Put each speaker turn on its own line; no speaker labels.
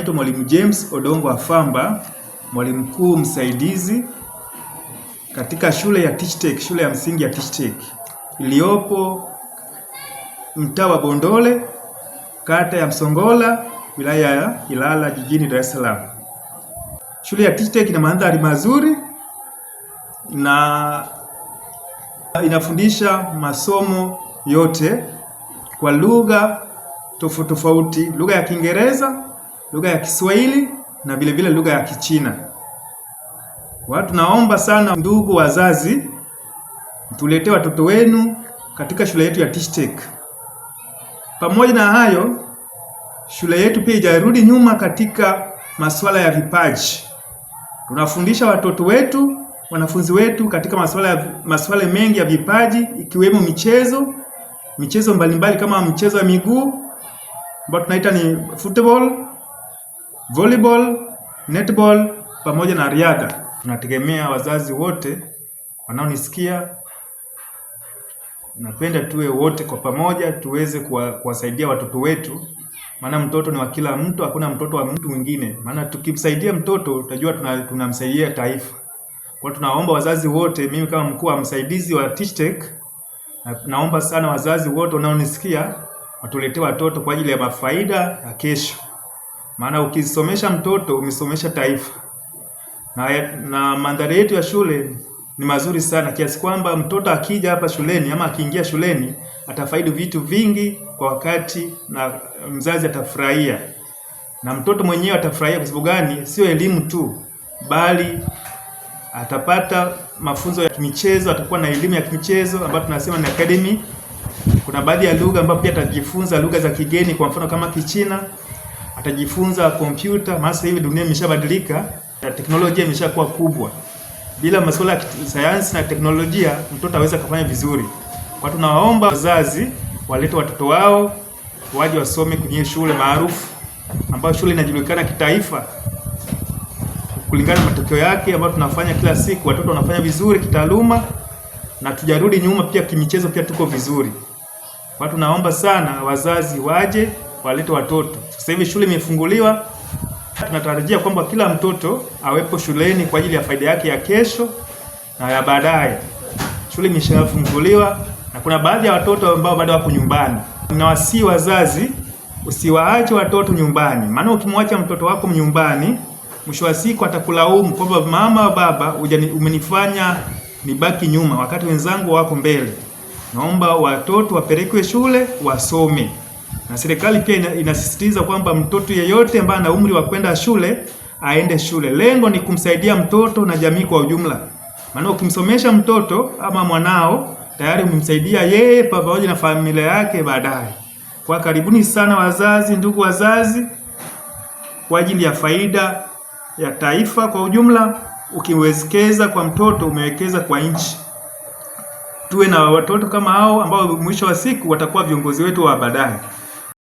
naitwa Mwalimu James Odongo Afamba, mwalimu mkuu msaidizi katika shule ya Teach-Tech, shule ya msingi ya Teach-Tech iliyopo mtaa wa Bondole, kata ya Msongola, wilaya ya Ilala, jijini Dar es Salaam. Shule ya Teach-Tech ina mandhari mazuri na inafundisha masomo yote kwa lugha tofauti tofauti, lugha ya Kiingereza, lugha ya Kiswahili na vile vile lugha ya Kichina. Watu naomba sana ndugu wazazi, mtuletee watoto wenu katika shule yetu ya Teach-Tech. Pamoja na hayo, shule yetu pia haijarudi nyuma katika masuala ya vipaji. Tunafundisha watoto wetu, wanafunzi wetu katika masuala mengi ya vipaji, ikiwemo michezo mbalimbali kama mchezo wa miguu ambao tunaita ni football, volleyball, netball pamoja na riadha. Tunategemea wazazi wote wanaonisikia, napenda tuwe wote kwa pamoja tuweze kuwasaidia watoto wetu, maana mtoto ni wa kila mtu, hakuna mtoto wa mtu mwingine. Maana tukimsaidia mtoto tutajua tunamsaidia taifa. Kwa tunaomba wazazi wote, mimi kama mkuu wa msaidizi wa Teach-Tech, naomba sana wazazi wote wanaonisikia watuletee watoto kwa ajili ya mafaida ya kesho. Maana ukisomesha mtoto umesomesha taifa. Na mandhari yetu ya shule ni mazuri sana kiasi kwamba mtoto akija hapa shuleni ama akiingia shuleni atafaidi vitu vingi kwa wakati, na mzazi atafurahia. Na mtoto mwenyewe atafurahia kwa sababu gani? Sio elimu tu, bali atapata mafunzo ya kimichezo, atakuwa na elimu ya kimichezo ambayo tunasema ni academy. Kuna baadhi ya lugha ambapo pia atajifunza lugha za kigeni, kwa mfano kama Kichina, atajifunza kompyuta. Maana hivi dunia imeshabadilika, teknolojia imeshakuwa kubwa. Bila masuala ya sayansi na teknolojia mtoto hawezi kufanya vizuri. Kwa tunawaomba wazazi walete watoto wao waje wasome kwenye shule maarufu ambayo shule inajulikana kitaifa kulingana na matokeo yake ambayo tunafanya kila siku. Watoto wanafanya vizuri kitaaluma na tujarudi nyuma, pia kimichezo pia tuko vizuri. Kwa tunaomba sana wazazi waje walete watoto. Sasa hivi shule imefunguliwa, tunatarajia kwamba kila mtoto awepo shuleni kwa ajili ya faida yake ya kesho na ya baadaye. Shule imeshafunguliwa na kuna baadhi ya watoto ambao bado wako nyumbani. Ninawasihi wazazi, usiwaache watoto nyumbani. Maana ukimwacha mtoto wako nyumbani, mwisho wa siku atakulaumu kwamba mama baba umenifanya nibaki nyuma wakati wenzangu wako mbele. Naomba watoto wapelekwe shule wasome. Na serikali pia inasisitiza kwamba mtoto yeyote ambaye ana umri wa kwenda shule aende shule. Lengo ni kumsaidia mtoto na jamii kwa ujumla. Maana ukimsomesha mtoto ama mwanao, tayari umemsaidia yeye pamoja na familia yake baadaye. Kwa karibuni sana wazazi, ndugu wazazi, kwa ajili ya faida ya taifa kwa ujumla. Ukiwekeza kwa mtoto umewekeza kwa nchi. Tuwe na watoto kama hao ambao mwisho wa siku watakuwa viongozi wetu wa baadaye.